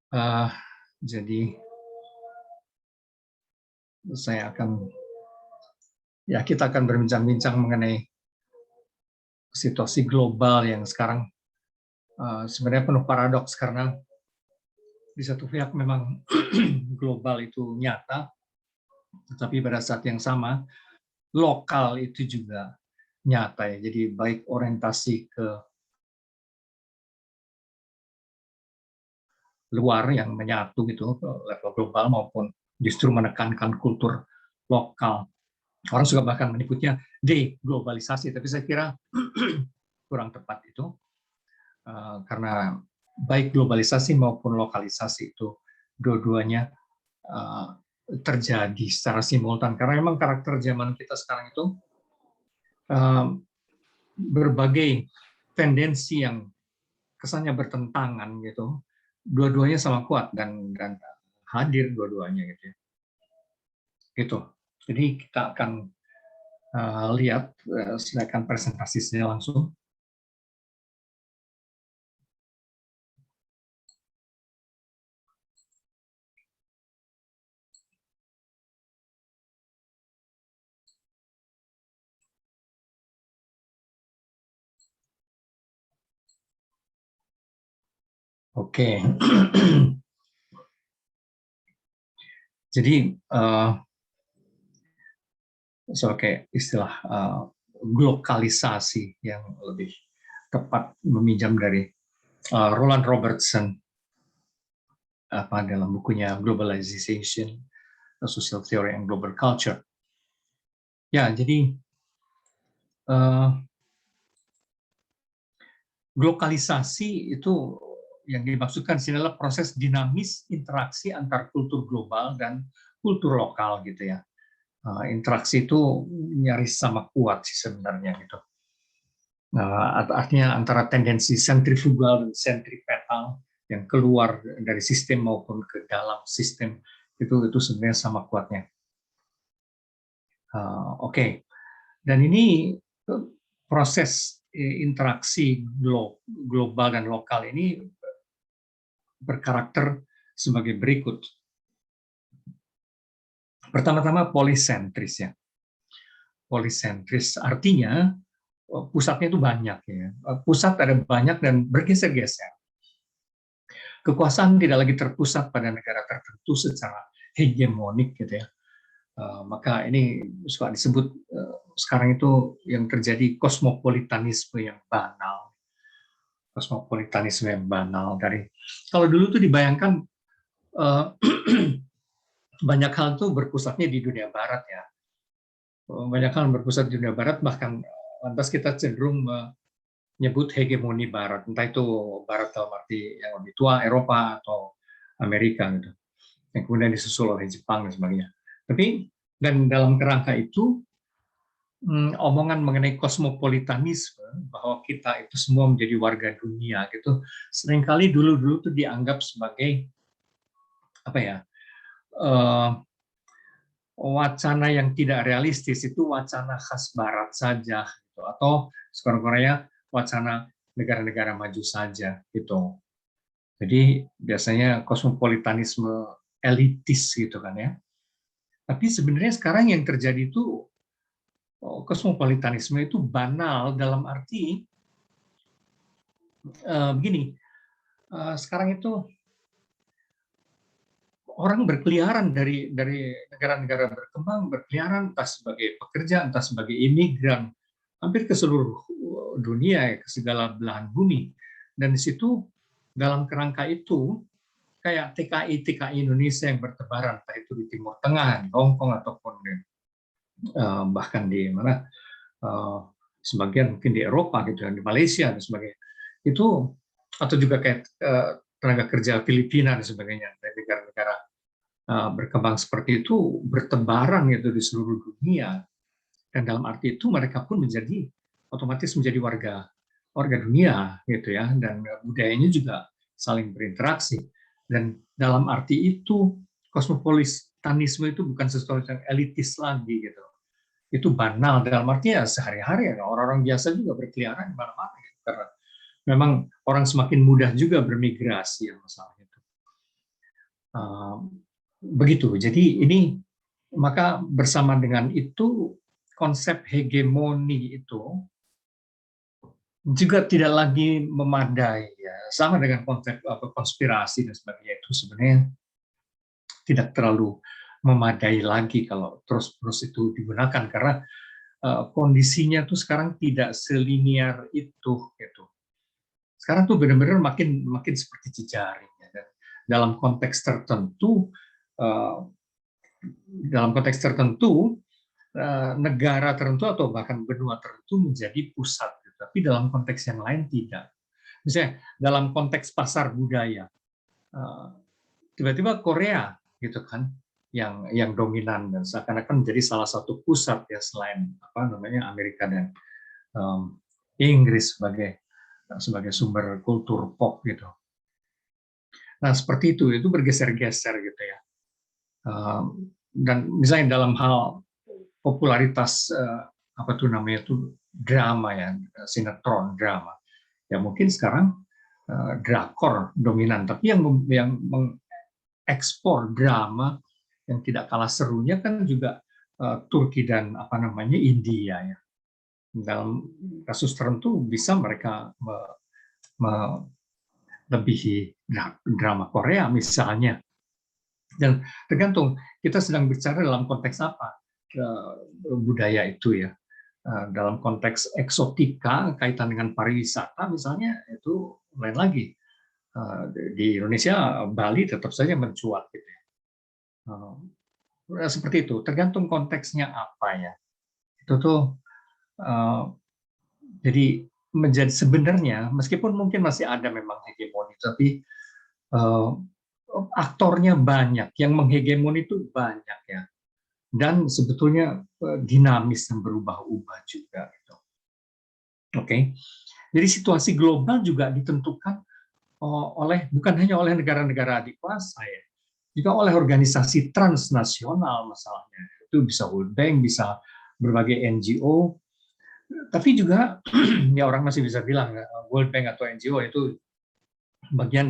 Uh, jadi kita akan berbincang-bincang mengenai situasi global yang sekarang sebenarnya penuh paradoks, karena di satu pihak memang global itu nyata, tetapi pada saat yang sama lokal itu juga nyata ya. Jadi baik orientasi ke luar yang menyatu gitu level global maupun justru menekankan kultur lokal. Orang suka bahkan menyebutnya deglobalisasi, tapi saya kira kurang tepat itu, karena baik globalisasi maupun lokalisasi itu dua-duanya terjadi secara simultan, karena memang karakter zaman kita sekarang itu berbagai tendensi yang kesannya bertentangan gitu, dua-duanya sama kuat dan hadir dua-duanya gitu ya. Gitu. Jadi kita akan lihat silakan presentasinya langsung. Oke. Jadi sebagai istilah globalisasi yang lebih tepat meminjam dari Roland Robertson dalam bukunya Globalization, A Social Theory and Global Culture. Ya, jadi globalisasi itu yang dimaksudkan sini adalah proses dinamis interaksi antar kultur global dan kultur lokal gitu ya. Interaksi itu nyaris sama kuat sih sebenarnya gitu. Artinya antara tendensi sentrifugal dan sentripetal yang keluar dari sistem maupun ke dalam sistem itu sebenarnya sama kuatnya. Oke. Dan ini proses interaksi global dan lokal ini berkarakter sebagai berikut. Pertama-tama polisentris ya. Polisentris artinya pusatnya itu banyak ya. Pusat ada banyak dan bergeser-geser. Kekuasaan tidak lagi terpusat pada negara tertentu secara hegemonik gitu ya. Maka ini suka disebut sekarang itu yang terjadi kosmopolitanisme yang banal. Kosmopolitanisme yang banal dari kalau dulu tuh dibayangkan banyak hal tuh berpusatnya di dunia barat ya. Banyak hal berpusat di dunia barat, bahkan lantas kita cenderung menyebut hegemoni barat, entah itu barat dalam arti yang lebih tua, Eropa atau Amerika gitu. Yang kemudian disusul oleh Jepang dan sebagainya. Tapi dan dalam kerangka itu omongan mengenai kosmopolitanisme bahwa kita itu semua menjadi warga dunia gitu seringkali dulu tuh dianggap sebagai apa ya, wacana yang tidak realistis, itu wacana khas barat saja gitu. Atau sekurang-kurangnya wacana negara-negara maju saja gitu. Jadi biasanya kosmopolitanisme elitis gitu kan ya. Tapi sebenarnya sekarang yang terjadi itu kosmopolitanisme itu banal dalam arti begini. Sekarang itu orang berkeliaran dari negara-negara berkembang, berkeliaran entah sebagai pekerja, entah sebagai imigran, hampir ke seluruh dunia, ke segala belahan bumi. Dan di situ dalam kerangka itu kayak TKI Indonesia yang bertebaran, entah itu di Timur Tengah, di Hong Kong ataupun bahkan di mana sebagian mungkin di Eropa gitu, di Malaysia dan sebagainya. Itu atau juga kayak tenaga kerja Filipina dan sebagainya, dari negara-negara berkembang seperti itu bertebaran gitu di seluruh dunia, dan dalam arti itu mereka pun otomatis menjadi warga dunia gitu ya, dan budayanya juga saling berinteraksi. Dan dalam arti itu kosmopolitanisme itu bukan sesuatu yang elitis lagi gitu, itu banal dalam arti ya sehari-hari ya, orang-orang biasa juga berkeliaran di mana-mana gitu. Karena memang orang semakin mudah juga bermigrasi ya masalah itu. Begitu. Jadi ini maka bersama dengan itu konsep hegemoni itu juga tidak lagi memadai ya. Sama dengan konsep konspirasi dan sebagainya itu sebenarnya tidak terlalu memadai lagi kalau terus-terus itu digunakan karena kondisinya tuh sekarang tidak selinier itu gitu. Sekarang tuh benar-benar makin seperti jejaring ya. Dan dalam konteks tertentu negara tertentu atau bahkan benua tertentu menjadi pusat, tapi dalam konteks yang lain tidak. Misalnya dalam konteks pasar budaya, tiba-tiba Korea gitu kan yang dominan dan seakan-akan menjadi salah satu pusat ya selain Amerika dan Inggris sebagai sumber kultur pop gitu. Nah seperti itu bergeser-geser gitu ya. Dan misalnya dalam hal popularitas drama ya, sinetron drama ya mungkin sekarang drakor dominan, tapi yang mengekspor drama yang tidak kalah serunya kan juga Turki dan India ya. Dalam kasus tertentu bisa mereka melebihi drama Korea misalnya. Dan tergantung kita sedang bicara dalam konteks apa budaya itu ya. Dalam konteks eksotika kaitan dengan pariwisata misalnya itu lain lagi. Di Indonesia Bali tetap saja mencuat gitu ya. Seperti itu, tergantung konteksnya apa ya. Itu tuh jadi menjadi sebenarnya meskipun mungkin masih ada memang hegemoni, tapi aktornya banyak, yang menghegemoni itu banyak ya. Dan sebetulnya dinamis dan berubah-ubah juga gitu. Oke. Jadi situasi global juga ditentukan bukan hanya oleh negara-negara adikuasa ya, juga oleh organisasi transnasional masalahnya. Itu bisa World Bank, bisa berbagai NGO, tapi juga ya orang masih bisa bilang World Bank atau NGO itu bagian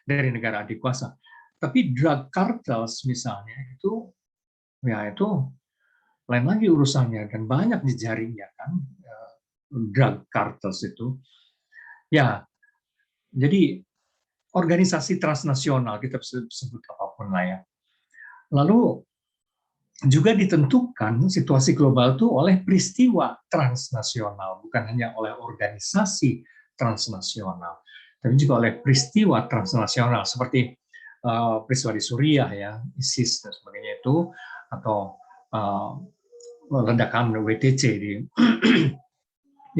dari negara adikuasa. Tapi drug cartels misalnya itu lain lagi urusannya dan banyak jejaringnya kan drug cartels itu. Ya, jadi organisasi transnasional kita sebut apapun lah ya. Lalu juga ditentukan situasi global itu oleh peristiwa transnasional, bukan hanya oleh organisasi transnasional, tapi juga oleh peristiwa transnasional seperti peristiwa di Suriah ya, ISIS dan sebagainya itu, atau ledakan WTC di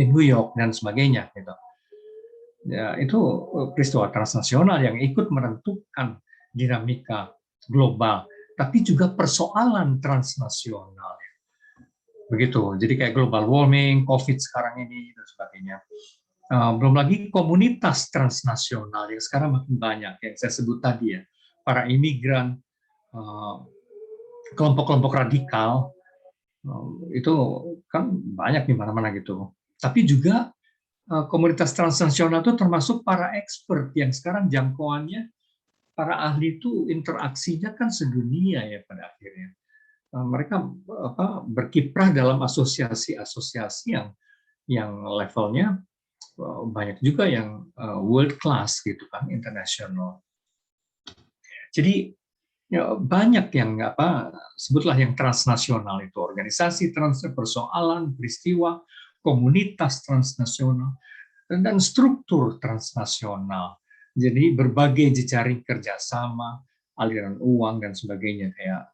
New York dan sebagainya gitu. Ya, itu peristiwa transnasional yang ikut menentukan dinamika global, tapi juga persoalan transnasional. Begitu. Jadi kayak global warming, COVID sekarang ini dan sebagainya. Belum lagi komunitas transnasional yang sekarang makin banyak yang saya sebut tadi ya, para imigran, kelompok-kelompok radikal itu kan banyak di mana-mana gitu. Tapi juga komunitas transnasional itu termasuk para expert yang sekarang jangkauannya para ahli itu interaksinya kan sedunia ya pada akhirnya. Mereka berkiprah dalam asosiasi-asosiasi yang levelnya banyak juga yang world class gitu kan, internasional. Jadi banyak yang sebutlah yang transnasional itu, organisasi persoalan, peristiwa, komunitas transnasional, dan struktur transnasional. Jadi berbagai jejaring kerjasama, aliran uang dan sebagainya kayak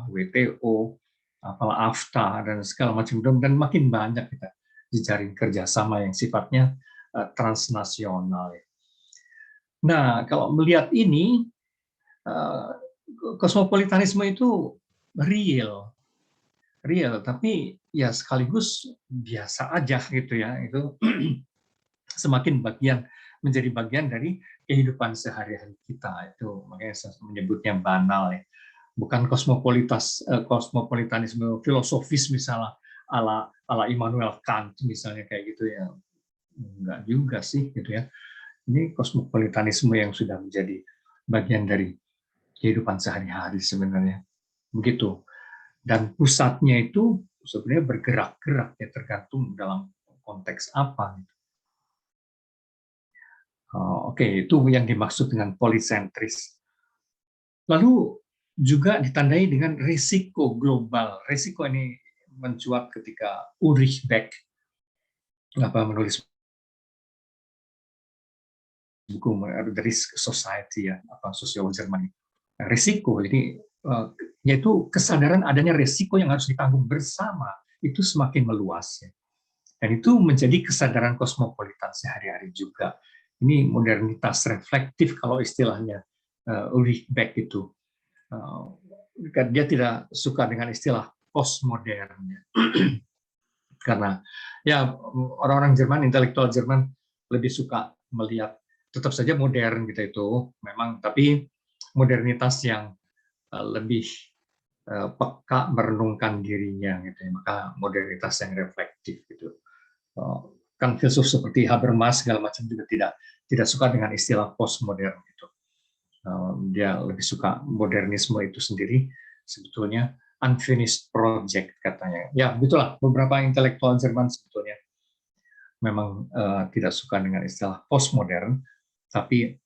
WTO, AFTA dan segala macam, dan makin banyak kita jejaring kerjasama yang sifatnya transnasional. Nah, kalau melihat ini, kosmopolitanisme itu real, tapi ya sekaligus biasa aja gitu ya. Itu semakin menjadi bagian dari kehidupan sehari-hari kita. Itu makanya saya menyebutnya banal ya. Bukan kosmopolitanisme filosofis misalnya, ala ala Immanuel Kant misalnya kayak gitu ya. Enggak juga sih gitu ya. Ini kosmopolitanisme yang sudah menjadi bagian dari kehidupan sehari-hari sebenarnya. Begitu. Dan pusatnya itu sebenarnya bergerak-gerak ya, tergantung dalam konteks apa. Oke, itu yang dimaksud dengan polisentris. Lalu juga ditandai dengan risiko global. Risiko ini mencuat ketika Ulrich Beck menulis buku The Risk Society ya, sosiolog Jerman. Risiko, jadi yaitu kesadaran adanya risiko yang harus ditanggung bersama itu semakin meluas ya. Dan itu menjadi kesadaran kosmopolitan sehari-hari juga. Ini modernitas reflektif kalau istilahnya Ulrich Beck itu. Dia tidak suka dengan istilah postmodern ya. Karena ya orang-orang Jerman, intelektual Jerman lebih suka melihat tetap saja modern gitu itu memang, tapi modernitas yang lebih peka merenungkan dirinya gitu ya. Maka modernitas yang reflektif gitu. Kan filsuf seperti Habermas segala macam juga tidak suka dengan istilah postmodern itu. Dia lebih suka modernisme itu sendiri sebetulnya unfinished project katanya. Ya, begitulah beberapa intelektual Jerman sebetulnya memang tidak suka dengan istilah postmodern, tapi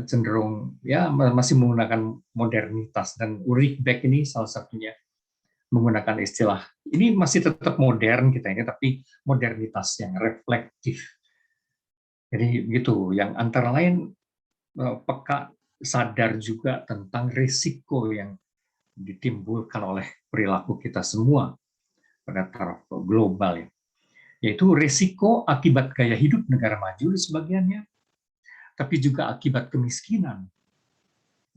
cenderung ya masih menggunakan modernitas, dan Ulrich Beck ini salah satunya menggunakan istilah ini masih tetap modern kita ini, tapi modernitas yang reflektif. Jadi begitu, yang antara lain peka sadar juga tentang risiko yang ditimbulkan oleh perilaku kita semua pada taraf global ya. Yaitu risiko akibat gaya hidup negara maju di sebagiannya, tapi juga akibat kemiskinan.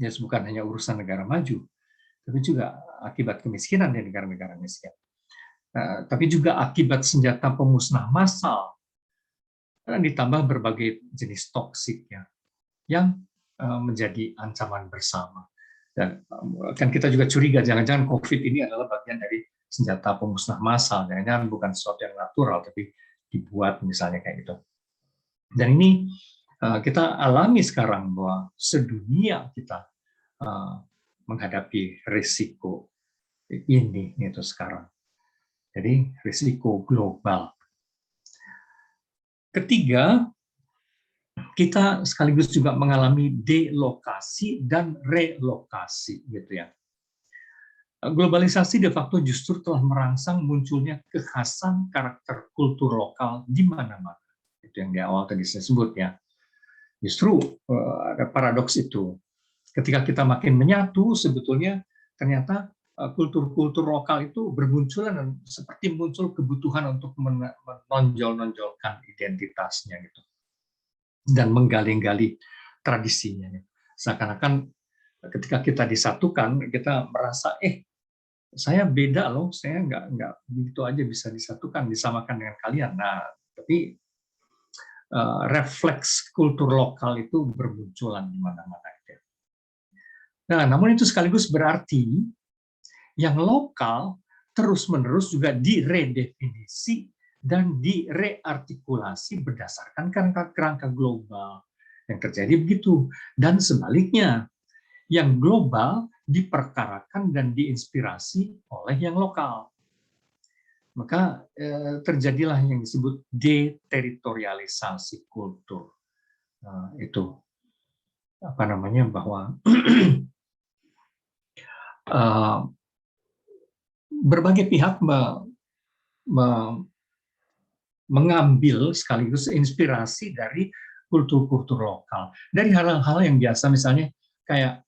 Ya, bukan hanya urusan negara maju, tapi juga akibat kemiskinan di negara-negara miskin. Tapi juga akibat senjata pemusnah massal, dan ditambah berbagai jenis toksik ya, yang menjadi ancaman bersama. Dan kan kita juga curiga, jangan-jangan COVID ini adalah bagian dari senjata pemusnah massal, jangan-jangan bukan sesuatu yang natural, tapi dibuat misalnya kayak gitu. Dan ini kita alami sekarang bahwa sedunia kita menghadapi risiko ini itu sekarang. Jadi risiko global. Ketiga, kita sekaligus juga mengalami delokasi dan relokasi gitu ya. Globalisasi de facto justru telah merangsang munculnya kekhasan karakter kultur lokal di mana-mana. Itu yang di awal tadi saya sebut ya. Justru ada paradoks itu. Ketika kita makin menyatu, sebetulnya ternyata kultur-kultur lokal itu bermunculan dan seperti muncul kebutuhan untuk menonjol-nonjolkan identitasnya gitu. Dan menggali-gali tradisinya. Seakan-akan ketika kita disatukan, kita merasa saya beda loh, saya nggak begitu aja bisa disatukan, disamakan dengan kalian. Nah, tapi refleks kultur lokal itu bermunculan di mana-mana. Nah, namun itu sekaligus berarti yang lokal terus-menerus juga diredefinisi dan direartikulasi berdasarkan kerangka global. Yang terjadi begitu. Dan sebaliknya, yang global diperkarakan dan diinspirasi oleh yang lokal. Maka terjadilah yang disebut deteritorialisasi kultur. Itu apa namanya, bahwa berbagai pihak mengambil sekaligus inspirasi dari kultur-kultur lokal. Dari hal-hal yang biasa, misalnya kayak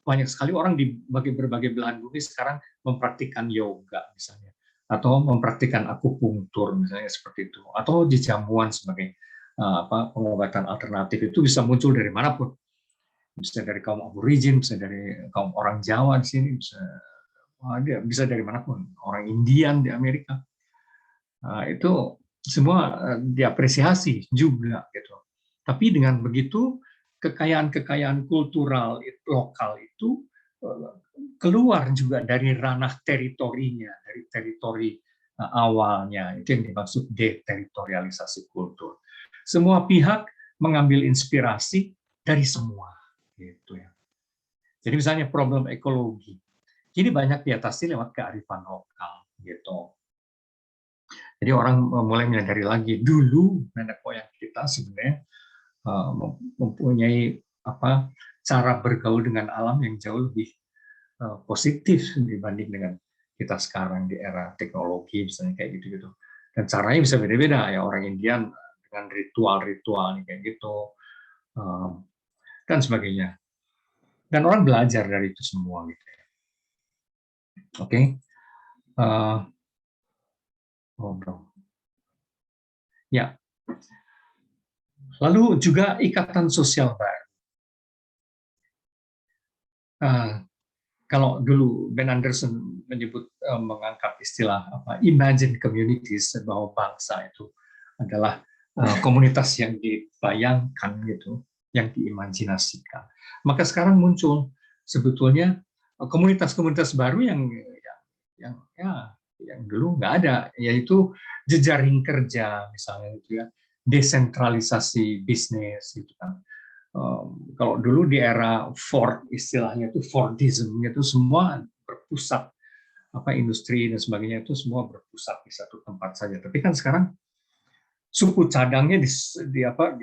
banyak sekali orang di berbagai belahan bumi sekarang mempraktikkan yoga misalnya, atau mempraktikkan akupunktur misalnya seperti itu, atau jamuan sebagai pengobatan alternatif itu bisa muncul dari manapun, bisa dari kaum aborigin, bisa dari kaum orang Jawa di sini, bisa dari manapun, orang Indian di Amerika. Itu semua diapresiasi juga gitu. Tapi dengan begitu kekayaan-kekayaan kultural lokal itu keluar juga dari ranah teritorinya, dari teritori awalnya. Itu yang dimaksud deteritorialisasi kultur. Semua pihak mengambil inspirasi dari semua, gitu ya. Jadi misalnya problem ekologi, jadi banyak diatasi lewat kearifan lokal, gitu. Jadi orang mulai menyadari lagi dulu nenek moyang kita sebenarnya mempunyai cara bergaul dengan alam yang jauh lebih positif dibanding dengan kita sekarang di era teknologi misalnya kayak gitu-gitu. Dan caranya bisa beda-beda ya, orang Indian dengan ritual-ritual kayak gitu dan sebagainya. Dan orang belajar dari itu semua gitu. Oke. Ya. Lalu juga ikatan sosial baru. Kalau dulu Ben Anderson menyebut mengangkat istilah imagine communities, bahwa bangsa itu adalah komunitas yang dibayangkan gitu, yang diimajinasikan. Maka sekarang muncul sebetulnya komunitas-komunitas baru yang dulu nggak ada, yaitu jejaring kerja misalnya gitu ya, desentralisasi bisnis gitu kan. Kalau dulu di era Ford, istilahnya itu Fordism, itu semua berpusat, industri dan sebagainya itu semua berpusat di satu tempat saja. Tapi kan sekarang suku cadangnya disebar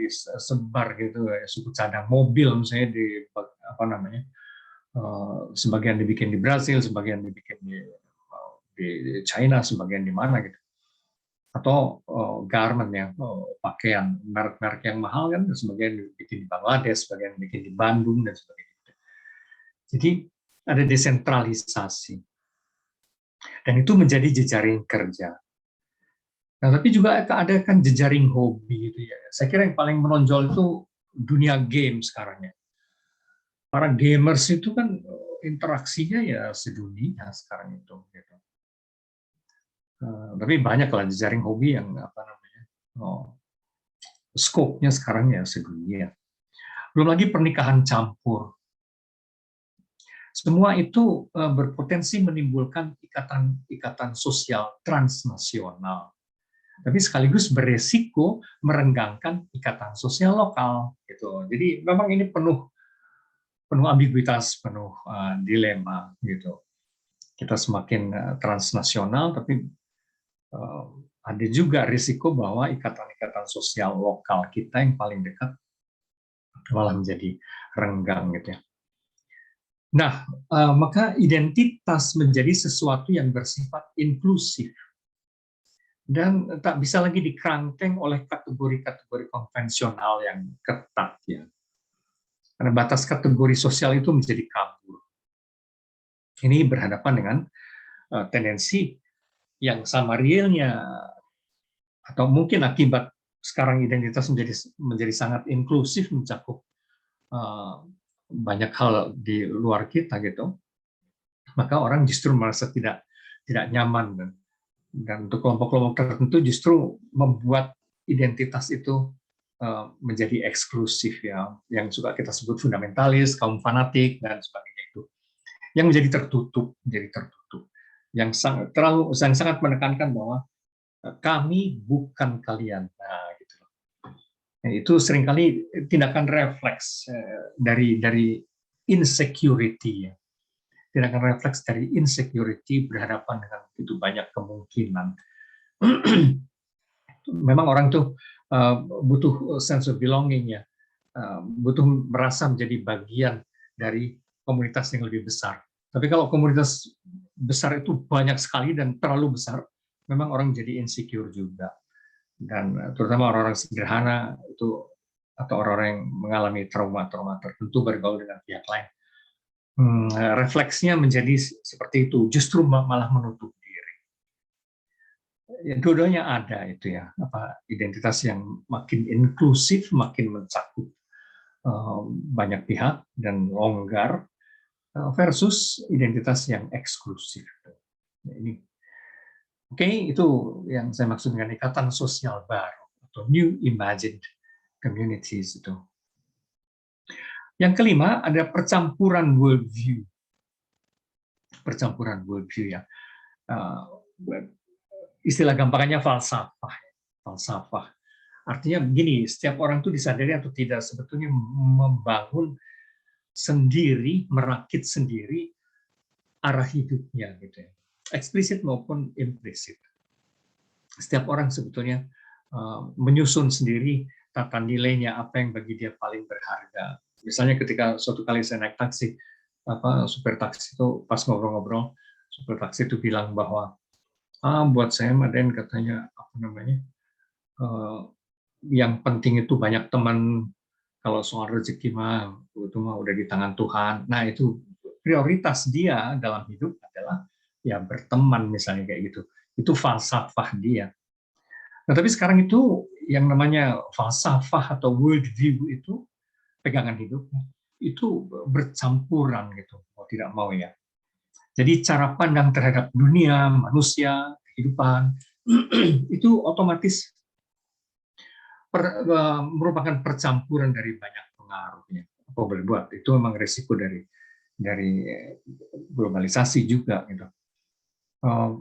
gitu ya, suku cadang mobil misalnya sebagian dibikin di Brasil, sebagian dibikin di China, sebagian di mana gitu. Atau garment ya, pakaian merek-merek yang mahal kan sebagian dibikin di Bangladesh, sebagian dibikin di Bandung dan sebagainya. Jadi ada desentralisasi dan itu menjadi jejaring kerja. Nah, tapi juga ada kan jejaring hobi gitu ya. Saya kira yang paling menonjol itu dunia game sekarang ya. Para gamers itu kan interaksinya ya sedunia sekarang itu. Gitu. Tapi banyak lah jejaring hobi yang scope-nya sekarang ya sedunia. Belum lagi pernikahan campur. Semua itu berpotensi menimbulkan ikatan sosial transnasional. Tapi sekaligus beresiko merenggangkan ikatan sosial lokal. Gitu. Jadi memang ini penuh ambiguitas, penuh dilema. Gitu. Kita semakin transnasional, tapi ada juga risiko bahwa ikatan-ikatan sosial lokal kita yang paling dekat malah menjadi renggang gitu ya. Nah, maka identitas menjadi sesuatu yang bersifat inklusif dan tak bisa lagi dikerangkeng oleh kategori-kategori konvensional yang ketat ya. Karena batas kategori sosial itu menjadi kabur. Ini berhadapan dengan tendensi yang sama realnya, atau mungkin akibat sekarang identitas menjadi sangat inklusif, mencakup banyak hal di luar kita gitu, maka orang justru merasa tidak nyaman, dan untuk kelompok-kelompok tertentu justru membuat identitas itu menjadi eksklusif ya, yang suka kita sebut fundamentalis, kaum fanatik dan sebagainya itu, yang menjadi tertutup, yang sangat menekankan bahwa kami bukan kalian. Nah, gitu. Nah, itu seringkali tindakan refleks dari insecurity ya. Tindakan refleks dari insecurity berhadapan dengan begitu banyak kemungkinan. Memang orang tuh butuh sense of belonging ya, butuh merasa menjadi bagian dari komunitas yang lebih besar. Tapi kalau komunitas besar itu banyak sekali dan terlalu besar, memang orang jadi insecure juga. Dan terutama orang-orang sederhana itu, atau orang-orang yang mengalami trauma-trauma tertentu bergaul dengan pihak lain, refleksnya menjadi seperti itu, justru malah menutup diri. Ya, dua-duanya ada itu ya, identitas yang makin inklusif, makin mencakup banyak pihak dan longgar, versus identitas yang eksklusif. Nah, ini, oke, itu yang saya maksud dengan ikatan sosial baru atau new imagined communities itu. Yang kelima ada percampuran worldview. Percampuran worldview ya. istilah gampangnya falsafah. Falsafah. Artinya begini, setiap orang tuh disadari atau tidak sebetulnya membangun sendiri, merakit sendiri arah hidupnya gitu ya. Eksplisit maupun implisit. Setiap orang sebetulnya menyusun sendiri tata nilainya, apa yang bagi dia paling berharga. Misalnya ketika suatu kali saya naik taksi, supir taksi itu pas ngobrol-ngobrol, supir taksi itu bilang bahwa buat saya Maden katanya apa namanya, yang penting itu banyak teman, kalau soal rezeki mah itu mah udah di tangan Tuhan. Nah itu prioritas dia dalam hidup adalah ya berteman misalnya kayak gitu. Itu falsafah dia. Nah tapi sekarang itu yang namanya falsafah atau world view itu pegangan hidupnya itu bercampuran gitu, mau tidak mau ya. Jadi cara pandang terhadap dunia, manusia, kehidupan itu otomatis merupakan percampuran dari banyak pengaruhnya. Apa boleh buat? Itu memang resiko dari globalisasi juga gitu.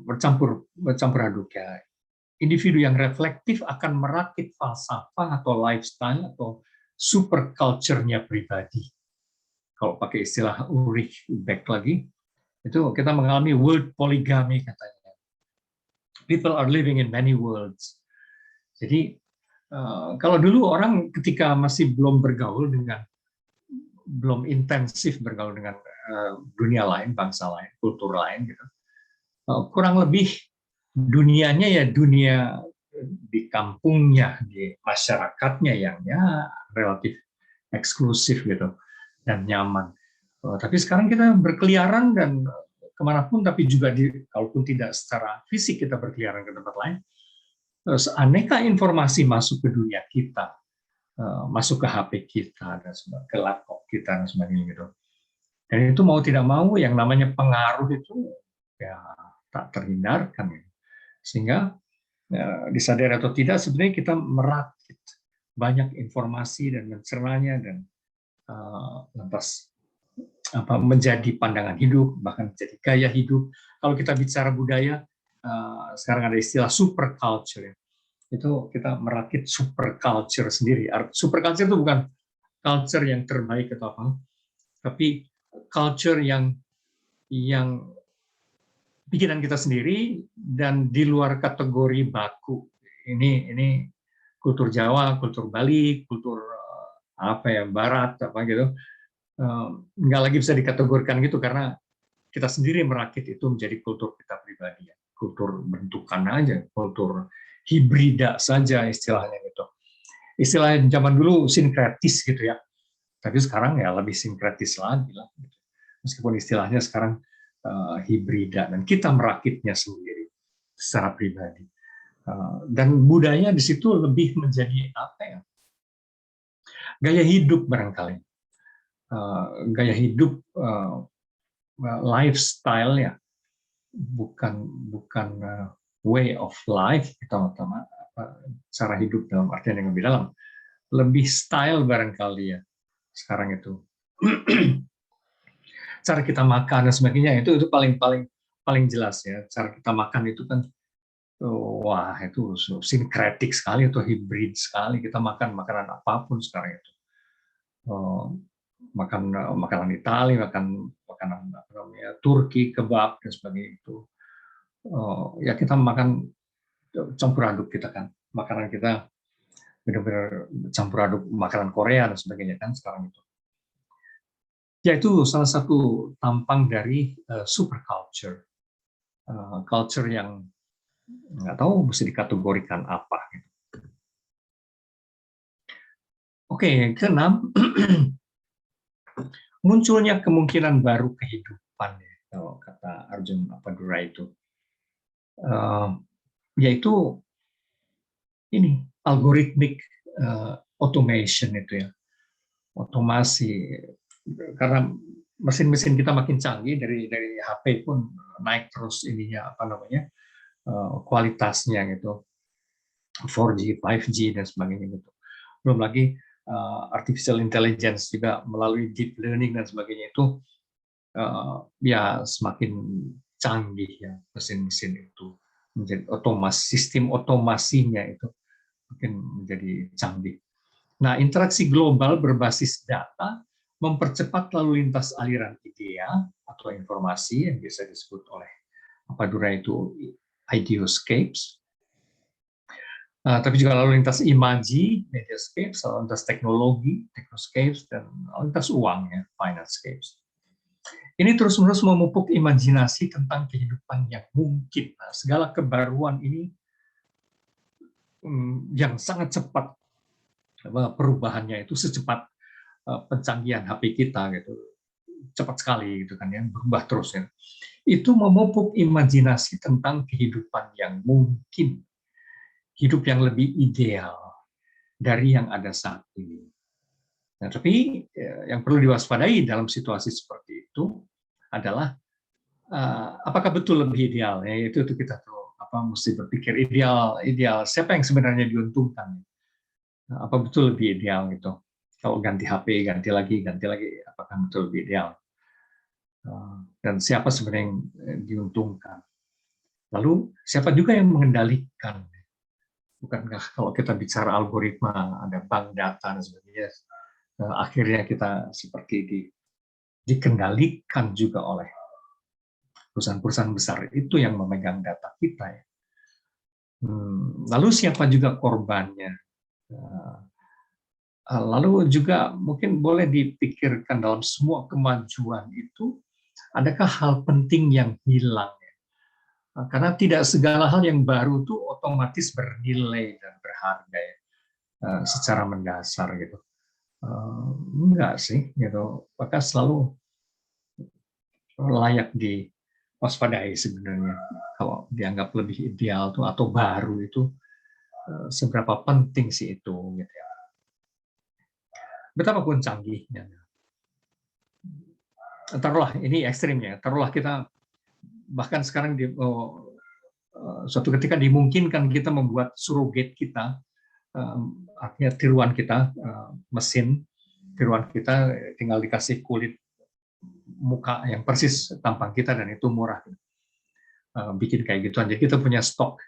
Bercampur aduk ya. Individu yang reflektif akan merakit falsafah atau lifestyle atau super culture-nya pribadi. Kalau pakai istilah Ulrich Beck lagi, itu kita mengalami world polygamy katanya. People are living in many worlds. Jadi kalau dulu orang ketika masih belum intensif bergaul dengan dunia lain, bangsa lain, kultur lain, gitu, kurang lebih dunianya ya dunia di kampungnya, di masyarakatnya yang ya relatif eksklusif gitu dan nyaman. Tapi sekarang kita berkeliaran dan kemanapun, tapi juga kalaupun tidak secara fisik kita berkeliaran ke tempat lain, terus aneka informasi masuk ke dunia kita, masuk ke HP kita dan ke laptop kita dan sebagainya gitu. Dan itu mau tidak mau yang namanya pengaruh itu ya tak terhindarkan ya. Sehingga ya, disadari atau tidak sebenarnya kita merakit banyak informasi dan mencernanya dan lantas menjadi pandangan hidup, bahkan menjadi gaya hidup. Kalau kita bicara budaya, sekarang ada istilah super culture. Itu kita merakit super culture sendiri. Super culture itu bukan culture yang terbaik atau apa, tapi culture yang pikiran kita sendiri dan di luar kategori baku. Ini kultur Jawa, kultur Bali, kultur apa ya Barat apa gitu, nggak lagi bisa dikategorikan gitu karena kita sendiri merakit itu menjadi kultur kita pribadi ya. Kultur bentukan aja, kultur hibrida saja istilahnya gitu. Istilah zaman dulu sinkretis gitu ya, tapi sekarang ya lebih sinkretis lagi lah. Meskipun istilahnya sekarang hibrida dan kita merakitnya sendiri secara pribadi. Dan budaya di situ lebih menjadi apa ya? Gaya hidup barangkali. Gaya hidup lifestyle ya, bukan way of life kita cara hidup dalam artian yang lebih dalam, lebih style barangkali ya sekarang itu. Cara kita makan dan sebagainya itu paling jelas ya. Cara kita makan itu kan wah itu sinkretik sekali atau hibrid sekali. Kita makan makanan apapun sekarang itu. Makan makanan Italia, makan makanan apa namanya Turki, kebab dan sebagainya itu. Ya kita makan campur aduk kita kan. Makanan kita benar-benar campur aduk makanan Korea dan sebagainya kan sekarang itu. Ya itu salah satu tampang dari super culture. Culture yang nggak tahu mesti dikategorikan apa. Oke, yang keenam, munculnya kemungkinan baru kehidupan, ya, kalau kata Arjun Apadura itu, yaitu ini algoritmik automation itu ya, otomasi, karena mesin-mesin kita makin canggih dari HP pun naik terus ininya apa namanya kualitasnya gitu, 4G, 5G dan sebagainya gitu. Belum lagi artificial intelligence juga melalui deep learning dan sebagainya itu ya semakin canggih ya mesin-mesin itu menjadi sistem otomasinya itu mungkin menjadi canggih. Nah, interaksi global berbasis data mempercepat lalu lintas aliran idea atau informasi yang biasa disebut oleh apa Dura itu ideoscapes. Tapi juga lalu lintas imaji, mediascapes, lalu lintas teknologi, technoscapes, dan lalu lintas uang, ya, financescapes. Ini terus-menerus memupuk imajinasi tentang kehidupan yang mungkin. Nah, segala kebaruan ini yang sangat cepat, perubahannya itu secepat pencanggihan HP kita gitu, cepat sekali gitu kan ya, berubah terus ya. Itu memupuk imajinasi tentang kehidupan yang mungkin, hidup yang lebih ideal dari yang ada saat ini. Nah, tapi yang perlu diwaspadai dalam situasi seperti itu adalah apakah betul lebih ideal? Ya, itu kita tuh mesti berpikir ideal siapa yang sebenarnya diuntungkan? Apa betul lebih ideal gitu? Kalau ganti HP, ganti lagi, apakah betul lebih ideal? Dan siapa sebenarnya yang diuntungkan? Lalu siapa juga yang mengendalikan? Bukankah kalau kita bicara algoritma, ada bank data dan sebagainya, akhirnya kita seperti dikendalikan juga oleh perusahaan-perusahaan besar itu yang memegang data kita. Ya. Lalu siapa juga korbannya? Lalu juga mungkin boleh dipikirkan dalam semua kemajuan itu, adakah hal penting yang hilang? Karena tidak segala hal yang baru itu otomatis bernilai dan berharga ya, secara mendasar gitu. Enggak sih, gitu. Maka selalu layak diwaspadai sebenarnya kalau dianggap lebih ideal tuh atau baru itu seberapa penting sih itu gitu ya. Betapapun canggihnya. Taruhlah ini ekstrimnya, taruhlah kita bahkan sekarang suatu ketika dimungkinkan kita membuat surrogate kita, artinya tiruan kita, mesin tiruan kita tinggal dikasih kulit muka yang persis tampang kita dan itu murah. Bikin kayak gitu aja, kita punya stok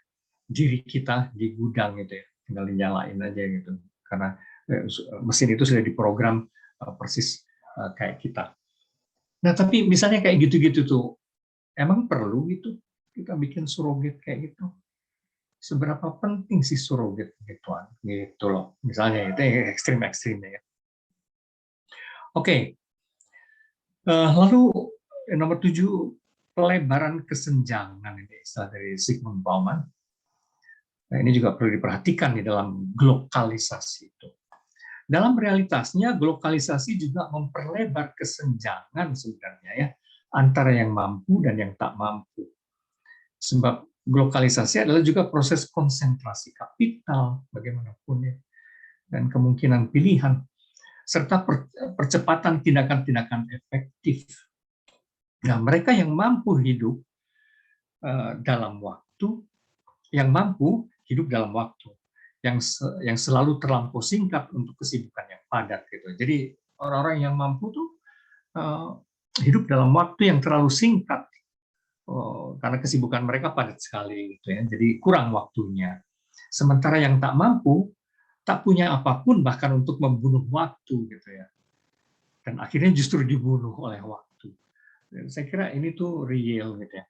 diri kita di gudang gitu ya, tinggal dinyalain aja gitu, karena mesin itu sudah diprogram persis kayak kita. Nah tapi misalnya kayak gitu-gitu tuh, emang perlu gitu kita bikin surrogate kayak gitu? Seberapa penting sih surrogate gituan gitu loh, misalnya itu ekstrim-ekstrimnya ya. Oke. Lalu nomor 7, pelebaran kesenjangan, ini istilah dari Zygmunt Bauman. Nah, ini juga perlu diperhatikan di dalam globalisasi itu. Dalam realitasnya, globalisasi juga memperlebar kesenjangan sebenarnya ya, antara yang mampu dan yang tak mampu. Sebab globalisasi adalah juga proses konsentrasi kapital, bagaimanapun ya, dan kemungkinan pilihan, serta percepatan tindakan-tindakan efektif. Nah, mereka yang mampu hidup dalam waktu, yang mampu hidup dalam waktu, yang selalu terlampau singkat untuk kesibukan yang padat gitu. Jadi orang-orang yang mampu tuh hidup dalam waktu yang terlalu singkat karena kesibukan mereka padat sekali gitu ya. Jadi kurang waktunya. Sementara yang tak mampu tak punya apapun bahkan untuk membunuh waktu gitu ya. Dan akhirnya justru dibunuh oleh waktu. Dan saya kira ini tuh real gitu ya.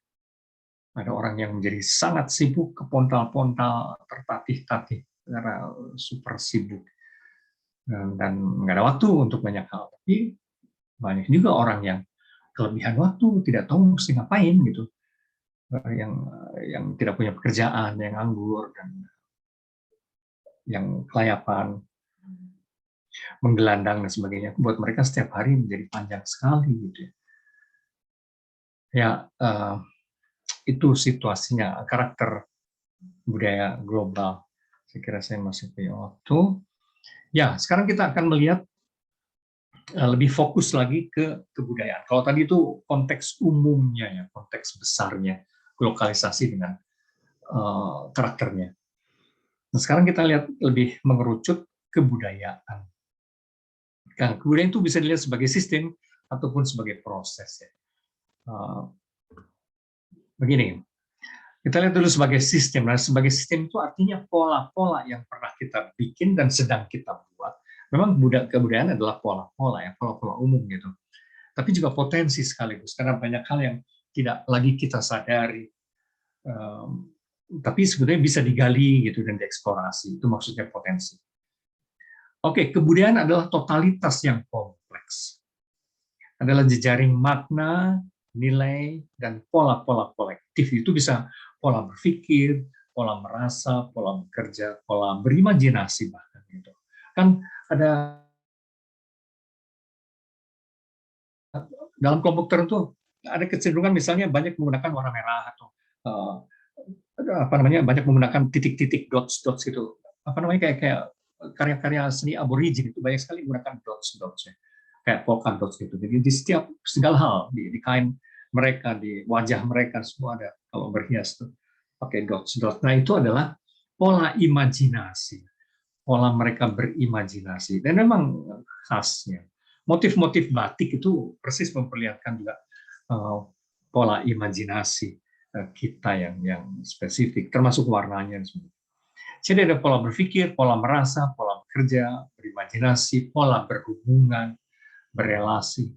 Ada orang yang menjadi sangat sibuk, kepontal-pontal, tertatih-tatih karena super sibuk dan nggak ada waktu untuk banyak hal. Tapi banyak juga orang yang kelebihan waktu, tidak tahu mesti ngapain gitu, yang tidak punya pekerjaan, yang nganggur dan yang kelayapan, menggelandang dan sebagainya. Buat mereka setiap hari menjadi panjang sekali gitu ya. Ya, itu situasinya, karakter budaya global. Saya kira saya masih punya waktu. Ya, sekarang kita akan melihat lebih fokus lagi ke kebudayaan. Kalau tadi itu konteks umumnya ya, konteks besarnya, lokalisasi dengan karakternya. Nah, sekarang kita lihat lebih mengerucut kebudayaan. Nah, kebudayaan itu bisa dilihat sebagai sistem ataupun sebagai proses ya. Begini, Kita lihat dulu sebagai sistem. Nah, sebagai sistem itu artinya pola-pola yang pernah kita bikin dan sedang kita buat. Memang kebudayaan adalah pola-pola ya, pola-pola umum gitu. Tapi juga potensi sekaligus karena banyak hal yang tidak lagi kita sadari. Tapi sebetulnya bisa digali gitu dan dieksplorasi. Itu maksudnya potensi. Oke, kebudayaan adalah totalitas yang kompleks. Adalah jejaring makna, nilai, dan pola-pola kolektif. Itu bisa pola berpikir, pola merasa, pola bekerja, pola berimajinasi bahkan gitu. Kan ada dalam kelompok tertentu ada kecenderungan misalnya banyak menggunakan warna merah atau uh, apa namanya banyak menggunakan titik-titik dots dots gitu apa namanya kayak karya-karya seni aborigin itu banyak sekali menggunakan dots dots ya. Kayak polka dots gitu. Jadi di setiap segala hal di kain mereka, di wajah mereka semua ada kalau berhias tuh pakai dots dots. Nah itu adalah pola imajinasi, pola mereka berimajinasi dan memang khasnya. Motif-motif batik itu persis memperlihatkan juga pola imajinasi kita yang spesifik, termasuk warnanya. Jadi ada pola berpikir, pola merasa, pola bekerja, berimajinasi, pola berhubungan, berelasi,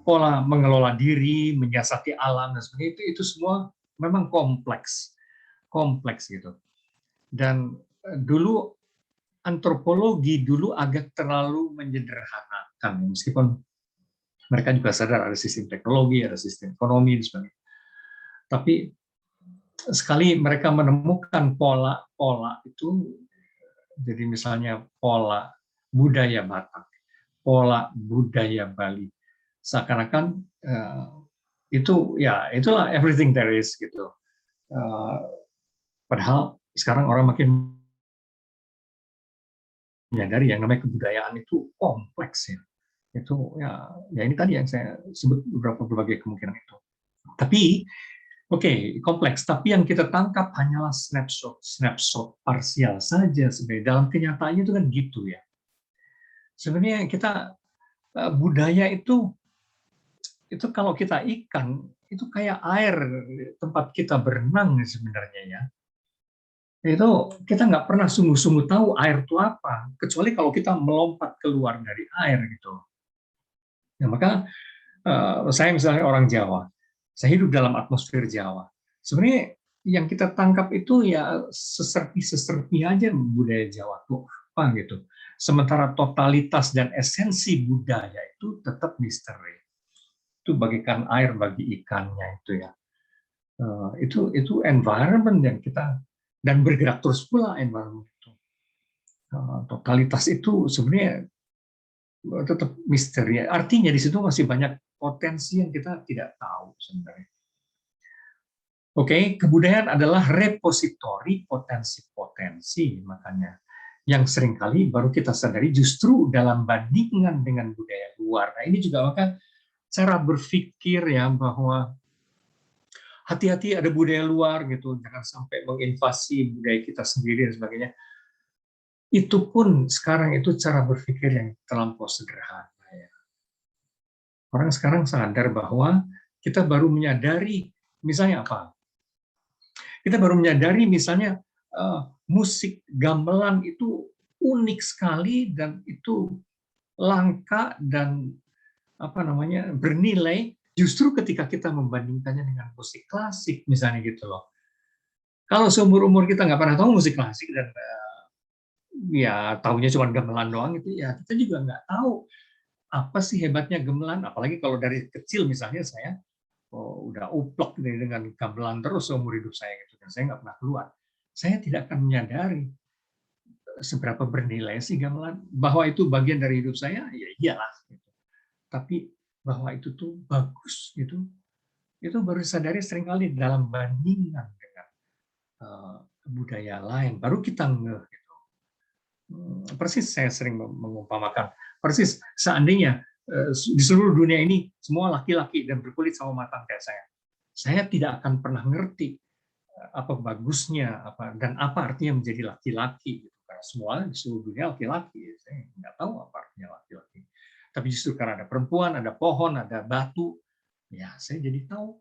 pola mengelola diri, menyiasati alam dan sebagainya itu semua memang kompleks gitu. Dan dulu antropologi dulu agak terlalu menyederhanakan meskipun mereka juga sadar ada sistem teknologi, ada sistem ekonomi dan sebagainya. Tapi sekali mereka menemukan pola-pola itu, jadi misalnya pola budaya Batak, pola budaya Bali, seakan-akan itu ya itulah everything there is gitu. Padahal sekarang orang makin menyadari yang namanya kebudayaan itu kompleks ya. Itu ya ini tadi yang saya sebut berbagai kemungkinan itu. Tapi oke, kompleks. Tapi yang kita tangkap hanyalah snapshot parsial saja sebenarnya. Dalam kenyataannya itu kan gitu ya. Sebenarnya kita budaya itu kalau kita ikan itu kayak air tempat kita berenang sebenarnya ya. Itu kita nggak pernah sungguh-sungguh tahu air itu apa, kecuali kalau kita melompat keluar dari air gitu. Nah, maka saya misalnya orang Jawa, saya hidup dalam atmosfer Jawa. Sebenarnya yang kita tangkap itu ya seserpi aja budaya Jawa tuh apa gitu. Sementara totalitas dan esensi budaya itu tetap misteri. Itu bagikan air bagi ikannya itu ya. Itu environment yang kita dan bergerak terus pula environment itu. Totalitas itu sebenarnya tetap misteri. Artinya di situ masih banyak potensi yang kita tidak tahu sebenarnya. Oke, kebudayaan adalah repositori potensi-potensi, makanya yang seringkali baru kita sadari justru dalam bandingan dengan budaya luar. Nah, ini juga maka cara berpikir ya bahwa hati-hati ada budaya luar gitu, jangan sampai menginvasi budaya kita sendiri dan sebagainya. Itu pun sekarang itu cara berpikir yang terlampau sederhana. Ya. Orang sekarang sadar bahwa kita baru menyadari, misalnya apa? Kita baru menyadari misalnya musik gamelan itu unik sekali dan itu langka dan apa namanya bernilai justru ketika kita membandingkannya dengan musik klasik misalnya gitu loh. Kalau seumur umur kita nggak pernah tahu musik klasik dan ya tahunya cuma gamelan doang itu ya kita juga nggak tahu apa sih hebatnya gamelan apalagi kalau dari kecil misalnya saya udah uplok dengan gamelan terus seumur hidup saya gitu dan saya nggak pernah keluar saya tidak akan menyadari seberapa bernilai sih gamelan bahwa itu bagian dari hidup saya ya iyalah gitu. Tapi bahwa itu tuh bagus gitu itu baru sadari seringkali dalam bandingan dengan budaya lain baru kita ngeh gitu. Persis saya sering mengumpamakan persis seandainya di seluruh dunia ini semua laki-laki dan berkulit sama matang kayak saya tidak akan pernah ngerti apa bagusnya apa dan apa artinya menjadi laki-laki gitu. Karena semua di seluruh dunia laki-laki saya nggak tahu apa artinya laki-laki tapi justru karena ada perempuan ada pohon ada batu ya saya jadi tahu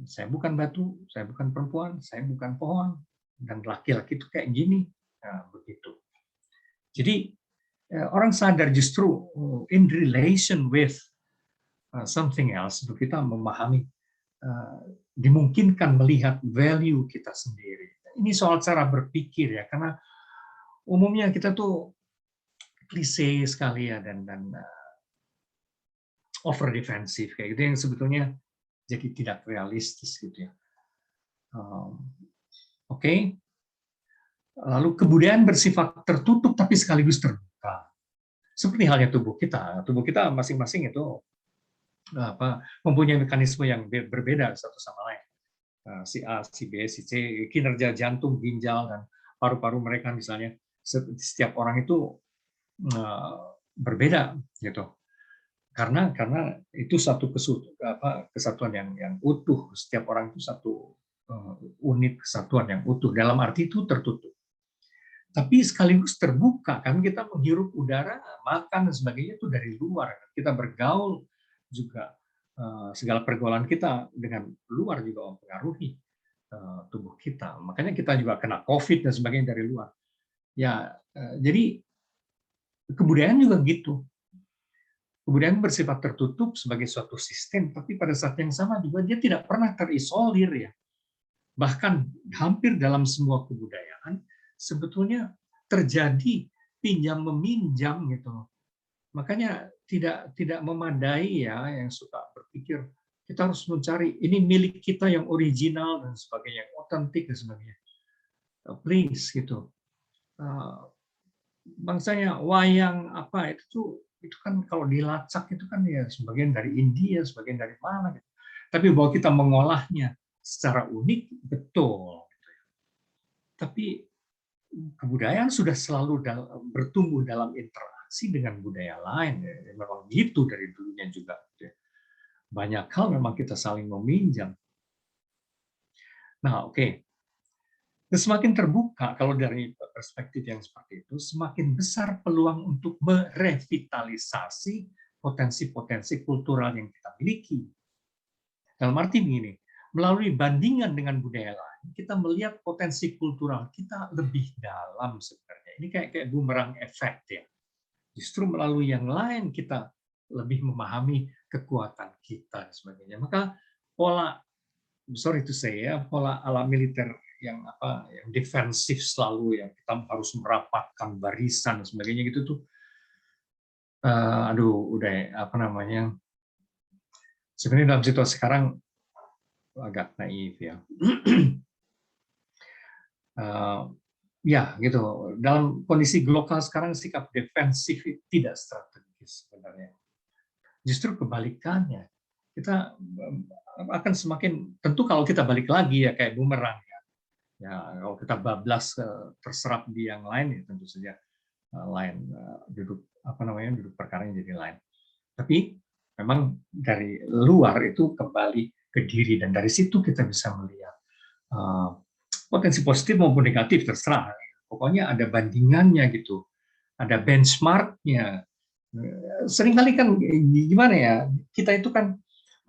Saya bukan batu, saya bukan perempuan, saya bukan pohon, dan laki-laki itu kayak gini. Nah, begitu. Jadi orang sadar justru in relation with something else, untuk kita memahami, dimungkinkan melihat value kita sendiri. Ini soal cara berpikir ya, karena umumnya kita tuh klise sekali ya, dan over defensif kayak gitu, yang sebetulnya jadi tidak realistis gitu ya. Oke. Lalu kebudayaan bersifat tertutup tapi sekaligus terbuka. Seperti halnya tubuh kita. Tubuh kita masing-masing itu mempunyai mekanisme yang berbeda satu sama lain. Si A, si B, si C, kinerja jantung, ginjal, dan paru-paru mereka misalnya, setiap orang itu berbeda gitu. Karena itu satu kesatuan yang utuh. Setiap orang itu satu unit kesatuan yang utuh. Dalam arti itu tertutup. Tapi sekaligus terbuka, kan kita menghirup udara, makan dan sebagainya itu dari luar. Kita bergaul juga, segala pergaulan kita dengan luar juga mempengaruhi tubuh kita. Makanya kita juga kena COVID dan sebagainya dari luar. Ya, jadi kebudayaan juga gitu. Kebudayaan bersifat tertutup sebagai suatu sistem, tapi pada saat yang sama juga dia tidak pernah terisolir ya. Bahkan hampir dalam semua kebudayaan sebetulnya terjadi pinjam meminjam gitu. Makanya tidak memadai ya yang suka berpikir kita harus mencari ini milik kita yang original dan sebagainya, yang otentik dan sebagainya. Please gitu. Bangsanya wayang apa itu kan kalau dilacak itu kan ya sebagian dari India, sebagian dari mana gitu. Tapi bahwa kita mengolahnya secara unik betul. Tapi kebudayaan sudah selalu bertumbuh dalam interaksi dengan budaya lain. Memang gitu dari dulunya juga. Banyak hal memang kita saling meminjam. Nah, oke. Semakin terbuka, kalau dari perspektif yang seperti itu, semakin besar peluang untuk merevitalisasi potensi-potensi kultural yang kita miliki. Dalam arti begini, melalui bandingan dengan budaya lain, kita melihat potensi kultural kita lebih dalam sebenarnya. Ini kayak bumerang efek ya. Justru melalui yang lain kita lebih memahami kekuatan kita dan sebagainya. Maka pola, sorry to say ya, pola ala militer yang defensif selalu, yang kita harus merapatkan barisan dan sebagainya gitu tuh, udah sebenarnya dalam situasi sekarang agak naif ya. Ya gitu, dalam kondisi global sekarang sikap defensif tidak strategis sebenarnya. Justru kebalikannya, kita akan semakin, tentu kalau kita balik lagi ya kayak bumerang ya. Ya, kalau kita bablas terserap di yang lain ya tentu saja lain, duduk perkaranya jadi lain. Tapi memang dari luar itu kembali ke diri, dan dari situ kita bisa melihat potensi positif maupun negatif terserah. Pokoknya ada bandingannya gitu, ada benchmarknya. Seringkali kan gimana ya, kita itu kan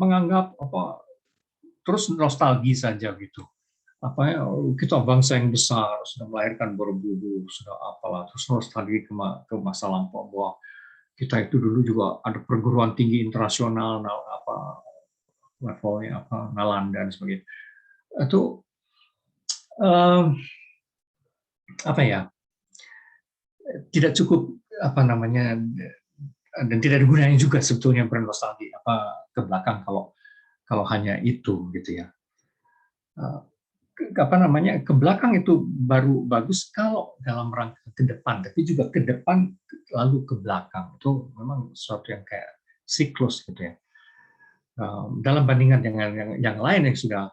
menganggap terus nostalgia saja gitu. Kita bangsa yang besar, sudah melahirkan Borobudur, sudah apalah, terus nostalgia ke masa lampau bahwa kita itu dulu juga ada perguruan tinggi internasional, levelnya Nalanda dan sebagainya. Itu tidak cukup dan tidak ada gunanya juga sebetulnya bernostalgia ke belakang kalau hanya itu gitu ya. Ke belakang itu baru bagus kalau dalam rangka ke depan, tapi juga ke depan lalu ke belakang itu memang sesuatu yang kayak siklus gitu ya. Dalam bandingan dengan yang lain yang sudah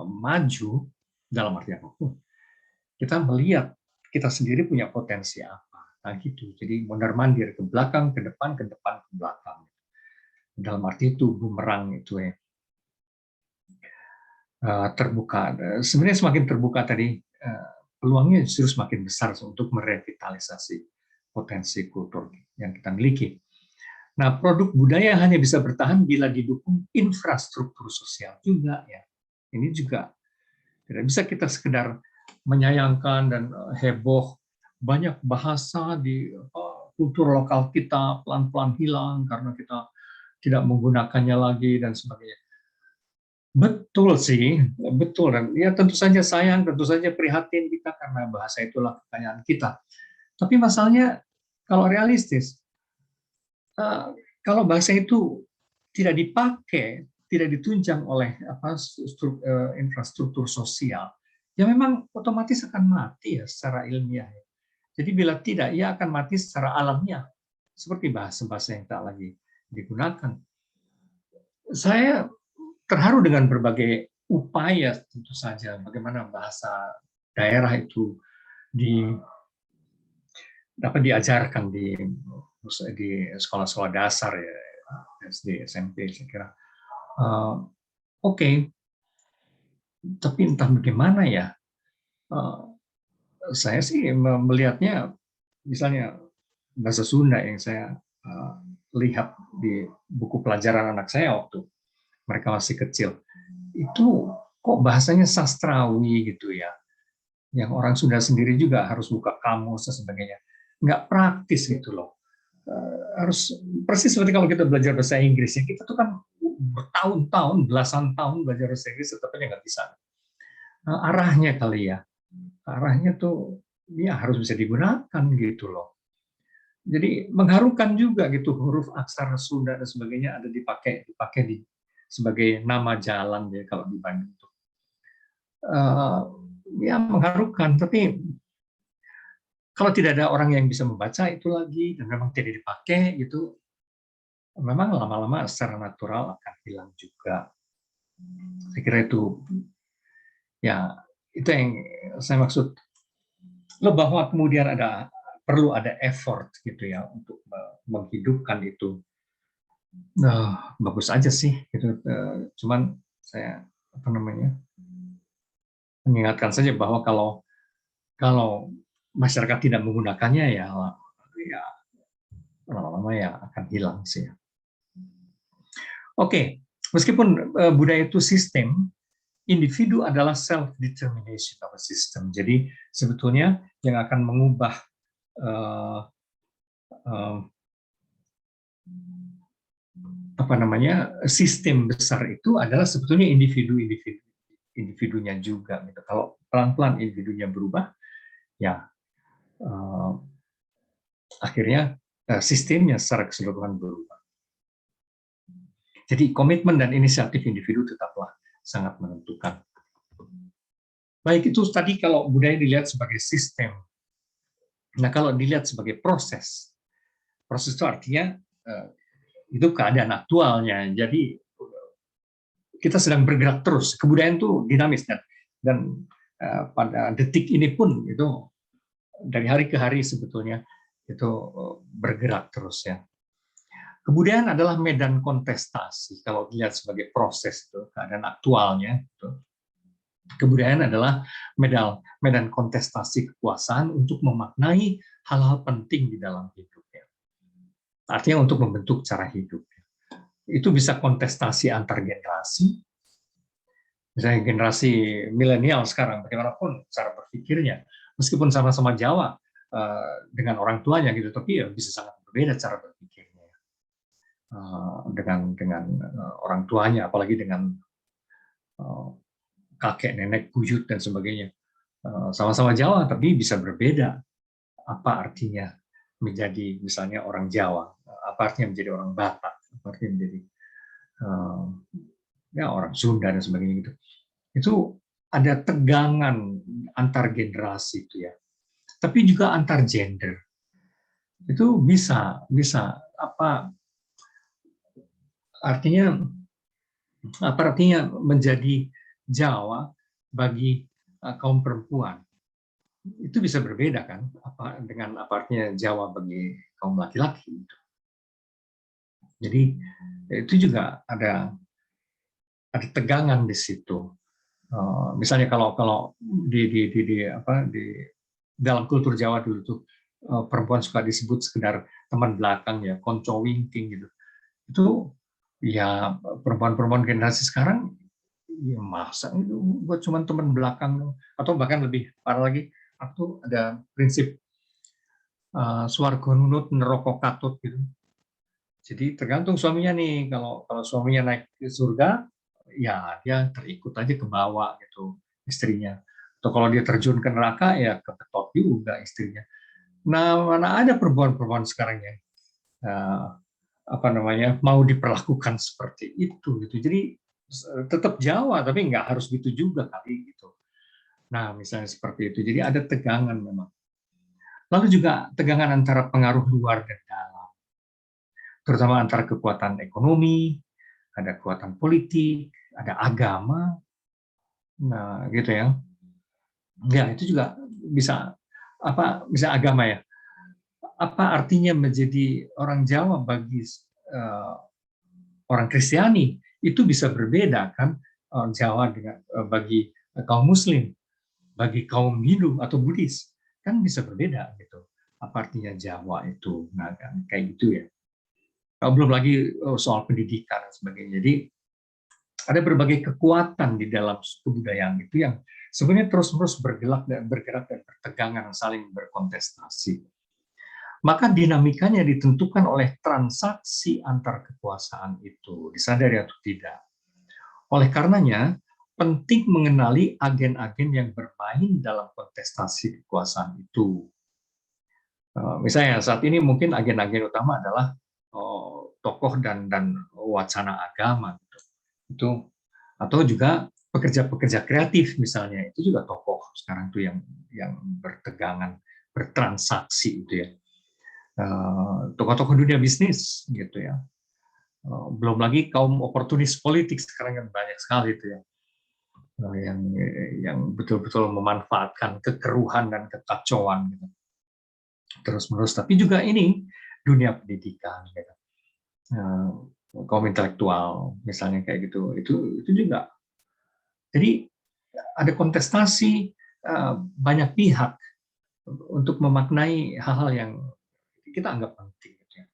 maju dalam arti apapun, kita melihat kita sendiri punya potensi apa, nah gitu. Jadi mondar-mandir ke belakang, ke depan, ke belakang. Dalam arti itu bumerang itu ya. Terbuka. Sebenarnya semakin terbuka tadi, peluangnya justru semakin besar untuk merevitalisasi potensi kultur yang kita miliki. Nah, produk budaya hanya bisa bertahan bila didukung infrastruktur sosial juga ya. Ini juga tidak bisa kita sekedar menyayangkan dan heboh, banyak bahasa di kultur lokal kita pelan-pelan hilang karena kita tidak menggunakannya lagi dan sebagainya. Betul sih, betul, dan ya tentu saja sayang, tentu saja prihatin kita karena bahasa itulah kekayaan kita. Tapi masalahnya kalau realistis, eh, kalau bahasa itu tidak dipakai, tidak ditunjang oleh infrastruktur sosial, ya memang otomatis akan mati ya secara ilmiah. Jadi bila tidak, ia akan mati secara alamiah, seperti bahasa-bahasa yang tak lagi digunakan. Saya terharu dengan berbagai upaya tentu saja bagaimana bahasa daerah itu di dapat diajarkan di sekolah-sekolah dasar ya, SD, SMP saya kira. Oke. Tapi entah bagaimana ya, saya sih melihatnya misalnya bahasa Sunda yang saya lihat di buku pelajaran anak saya waktu mereka masih kecil, itu kok bahasanya sastrawi gitu ya, yang orang Sunda sendiri juga harus buka kamus dan sebagainya, nggak praktis gitu loh. Harus persis seperti kalau kita belajar bahasa Inggris ya, kita tuh kan bertahun-tahun, belasan tahun belajar bahasa Inggris tetapi nggak bisa. Arahnya kali ya, arahnya tuh ya harus bisa digunakan gitu loh. Jadi mengharukan juga gitu, huruf aksara Sunda dan sebagainya ada dipakai di sebagai nama jalan ya kalau di Bandung itu. Ya mengharukan, tapi kalau tidak ada orang yang bisa membaca itu lagi dan memang tidak dipakai itu, memang lama-lama secara natural akan hilang juga. Saya kira itu ya, itu yang saya maksud, bahwa kemudian perlu ada effort gitu ya untuk menghidupkan itu. Nah, bagus aja sih gitu. Cuman saya mengingatkan saja bahwa kalau masyarakat tidak menggunakannya ya lama-lama ya akan hilang sih. Oke, meskipun budaya itu sistem, individu adalah self determination of a system. Jadi sebetulnya yang akan mengubah sistem besar itu adalah sebetulnya individunya juga gitu. Kalau pelan-pelan individunya berubah, ya akhirnya sistemnya secara keseluruhan berubah. Jadi komitmen dan inisiatif individu tetaplah sangat menentukan. Baik, itu tadi kalau budaya dilihat sebagai sistem. Nah, kalau dilihat sebagai proses itu artinya itu keadaan aktualnya. Jadi kita sedang bergerak terus. Kebudayaan itu dinamis dan pada detik ini pun itu dari hari ke hari sebetulnya itu bergerak terus ya. Kebudayaan adalah medan kontestasi kalau dilihat sebagai proses itu keadaan aktualnya. Kebudayaan adalah medan kontestasi kekuasaan untuk memaknai hal-hal penting di dalam hidup. Artinya untuk membentuk cara hidup. Itu bisa kontestasi antar generasi, misalnya generasi milenial sekarang, bagaimanapun cara berpikirnya, meskipun sama-sama Jawa dengan orang tuanya gitu, tapi ya bisa sangat berbeda cara berpikirnya dengan orang tuanya, apalagi dengan kakek, nenek, buyut dan sebagainya. Sama-sama Jawa, tapi bisa berbeda. Apa artinya menjadi misalnya orang Jawa? Apa artinya menjadi orang Batak? Apa artinya menjadi orang Sunda dan sebagainya gitu. Itu ada tegangan antar generasi itu ya. Tapi juga antar gender. Itu bisa artinya menjadi Jawa bagi kaum perempuan. Itu bisa berbeda kan dengan apa artinya Jawa bagi kaum laki-laki. Jadi itu juga ada tegangan di situ. Misalnya kalau di dalam kultur Jawa dulu tuh perempuan suka disebut sekedar teman belakang ya, konco winking gitu. Itu ya perempuan-perempuan generasi sekarang ya masa itu buat cuma teman belakang, atau bahkan lebih parah lagi, aku ada prinsip swarga nunut neraka katut gitu. Jadi tergantung suaminya nih, kalau suaminya naik ke surga, ya dia terikut aja ke bawah gitu istrinya. Atau kalau dia terjun ke neraka, ya kebetot juga istrinya. Nah, mana ada perempuan-perempuan sekarang yang apa namanya mau diperlakukan seperti itu gitu. Jadi tetap Jawa, tapi nggak harus gitu juga kali gitu. Nah, misalnya seperti itu. Jadi ada tegangan memang. Lalu juga tegangan antara pengaruh luar dan dalam, terutama antara kekuatan ekonomi, ada kekuatan politik, ada agama. Nah, gitu ya. Ya, itu juga bisa bisa agama ya. Apa artinya menjadi orang Jawa bagi orang Kristiani? Itu bisa berbeda kan, orang Jawa dengan bagi kaum Muslim, bagi kaum Hindu atau Buddhis kan bisa berbeda gitu. Apa artinya Jawa itu? Nah, kan kayak gitu ya. Belum lagi soal pendidikan dan sebagainya. Jadi ada berbagai kekuatan di dalam kebudayaan itu yang sebenarnya terus-menerus bergerak dan bertegangan, saling berkontestasi. Maka dinamikanya ditentukan oleh transaksi antar kekuasaan itu, disadari atau tidak. Oleh karenanya, penting mengenali agen-agen yang bermain dalam kontestasi kekuasaan itu. Misalnya saat ini mungkin agen-agen utama adalah tokoh dan wacana agama gitu. Itu, atau juga pekerja-pekerja kreatif misalnya, itu juga tokoh sekarang tuh yang bertegangan, bertransaksi itu ya. Tokoh-tokoh dunia bisnis gitu ya. Belum lagi kaum oportunis politik sekarang kan banyak sekali itu ya. Yang betul-betul memanfaatkan kekeruhan dan kekacauan gitu. Terus-menerus. Tapi juga ini dunia pendidikan gitu. Kaum intelektual misalnya kayak gitu. Itu juga. Jadi ada kontestasi banyak pihak untuk memaknai hal-hal yang kita anggap penting. Gitu ya.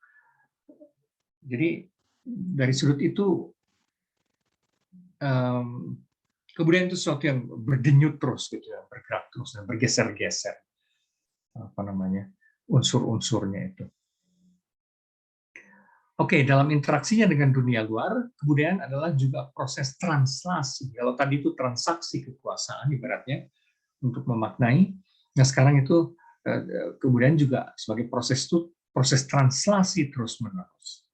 Jadi dari sudut itu kebudayaan itu sesuatu yang berdenyut terus gitu ya, bergerak terus dan bergeser-geser apa namanya unsur-unsurnya itu. Oke, dalam interaksinya dengan dunia luar, kebudayaan adalah juga proses translasi. Kalau tadi itu transaksi kekuasaan ibaratnya untuk memaknai, nah sekarang itu kebudayaan juga sebagai proses translasi terus-menerus.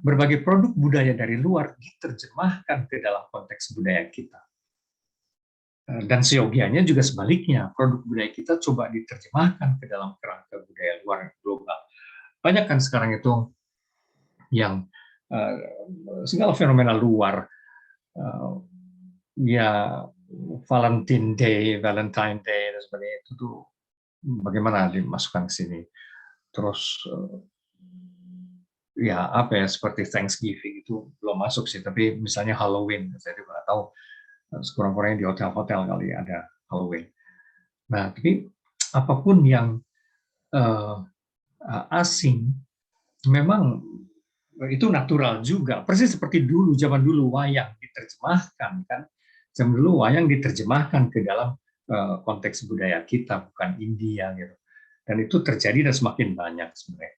Berbagai produk budaya dari luar diterjemahkan ke dalam konteks budaya kita. Dan seyogianya juga sebaliknya, produk budaya kita coba diterjemahkan ke dalam kerangka budaya luar global. Banyak kan sekarang itu yang segala fenomena luar, ya Valentine Day dan sebagainya itu tuh bagaimana dimasukkan ke sini. Terus ya apa ya seperti Thanksgiving itu belum masuk sih, tapi misalnya Halloween, saya juga tahu sekurang-kurangnya di hotel-hotel kali ada Halloween. Nah, tapi apapun yang asing memang itu natural juga. Persis seperti dulu, zaman dulu wayang diterjemahkan kan. Zaman dulu wayang diterjemahkan ke dalam konteks budaya kita, bukan India gitu. Dan itu terjadi dan semakin banyak sebenarnya.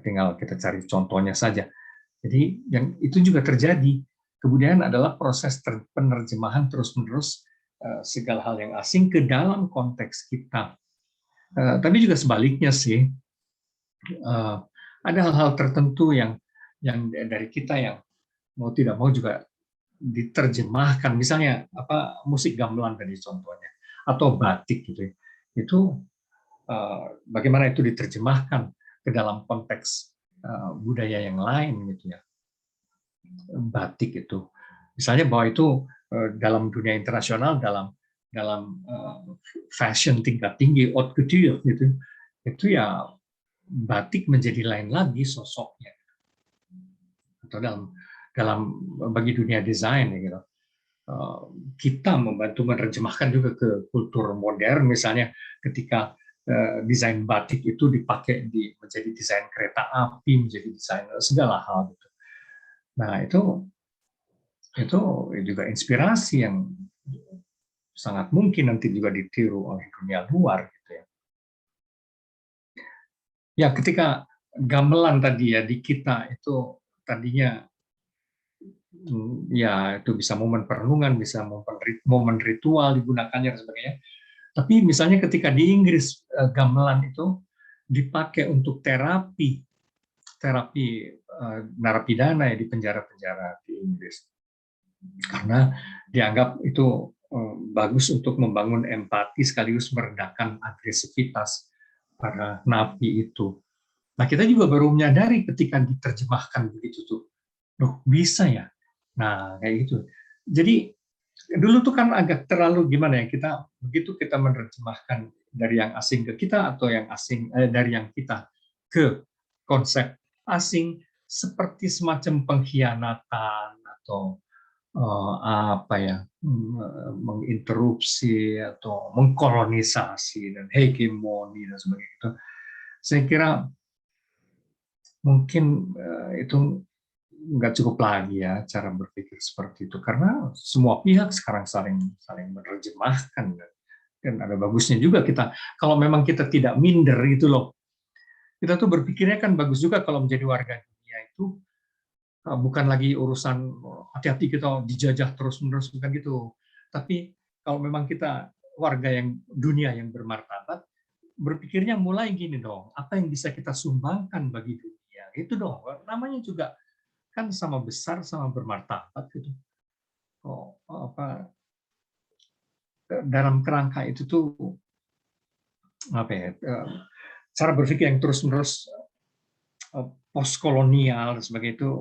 Tinggal kita cari contohnya saja. Jadi yang itu juga terjadi. Kebudayaan adalah proses penerjemahan terus-menerus segala hal yang asing ke dalam konteks kita. Tapi juga sebaliknya sih, ada hal-hal tertentu yang dari kita yang mau tidak mau juga diterjemahkan. Misalnya apa musik gamelan tadi contohnya, atau batik gitu. Itu bagaimana itu diterjemahkan ke dalam konteks budaya yang lain gitu ya. Batik itu, misalnya bahwa itu dalam dunia internasional, dalam fashion tingkat tinggi, haute couture gitu, itu ya batik menjadi lain lagi sosoknya. Atau dalam bagi dunia desain gitu, kita membantu menerjemahkan juga ke kultur modern, misalnya ketika desain batik itu dipakai menjadi desain kereta api, menjadi desain segala hal gitu. Nah, itu juga inspirasi yang sangat mungkin nanti juga ditiru oleh dunia luar gitu ya. Ya, ketika gamelan tadi ya di kita itu tadinya ya itu bisa momen perenungan, bisa momen ritual digunakannya dan sebagainya. Tapi misalnya ketika di Inggris gamelan itu dipakai untuk terapi narapidana ya di penjara-penjara di Inggris. Karena dianggap itu bagus untuk membangun empati sekaligus meredakan agresivitas para napi itu. Nah, kita juga baru menyadari ketika diterjemahkan begitu tuh. Loh, bisa ya? Nah, kayak gitu. Jadi dulu tuh kan agak terlalu gimana ya, kita begitu kita menerjemahkan dari yang asing ke kita atau yang asing dari yang kita ke konsep asing seperti semacam pengkhianatan atau apa ya, menginterupsi atau mengkolonisasi dan hegemoni dan sebagainya itu. Saya kira mungkin itu nggak cukup lagi ya cara berpikir seperti itu, karena semua pihak sekarang saling menerjemahkan, dan ada bagusnya juga kita kalau memang kita tidak minder gitu loh. Kita tuh berpikirnya kan bagus juga kalau menjadi warga dunia itu bukan lagi urusan hati-hati kita dijajah terus-menerus, bukan gitu. Tapi kalau memang kita warga yang dunia yang bermartabat, berpikirnya mulai gini dong, apa yang bisa kita sumbangkan bagi dunia? Itu dong, namanya juga kan sama besar, sama bermartabat gitu. Oh, apa dalam kerangka itu tuh apa ya? Cara berpikir yang terus-menerus postkolonial dan sebagainya itu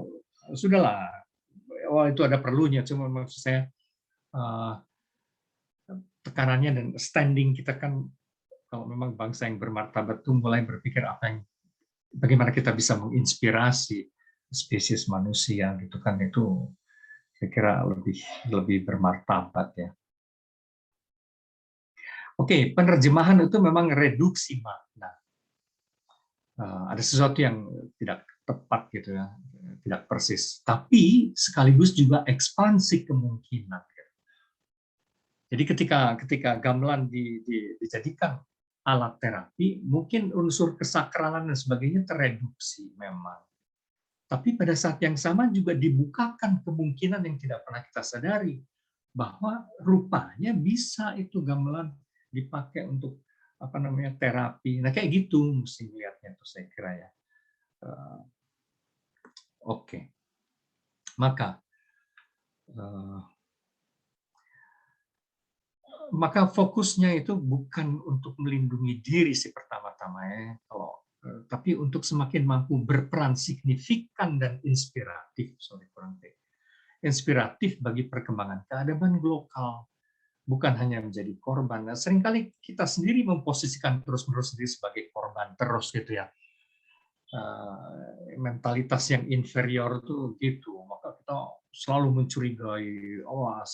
sudahlah. Wah, itu ada perlunya, cuma maksud saya tekanannya dan standing kita kan kalau memang bangsa yang bermartabat tuh mulai berpikir bagaimana kita bisa menginspirasi spesies manusia gitu kan, itu saya kira lebih bermartabat ya. Oke, penerjemahan itu memang reduksi makna. Ada sesuatu yang tidak tepat gitu ya, tidak persis. Tapi sekaligus juga ekspansi kemungkinan. Jadi ketika gamelan dijadikan alat terapi, mungkin unsur kesakralan dan sebagainya tereduksi memang. Tapi pada saat yang sama juga dibukakan kemungkinan yang tidak pernah kita sadari, bahwa rupanya bisa itu gamelan dipakai untuk apa namanya terapi. Nah kayak gitu mesti lihatnya tuh saya kira ya. Oke. Maka fokusnya itu bukan untuk melindungi diri si pertama-tama ya, tapi untuk semakin mampu berperan signifikan dan inspiratif bagi perkembangan keadaban lokal, bukan hanya menjadi korban. Nah, seringkali kita sendiri memposisikan terus-menerus diri sebagai korban terus gitu ya. Mentalitas yang inferior tuh gitu, maka kita selalu mencurigai,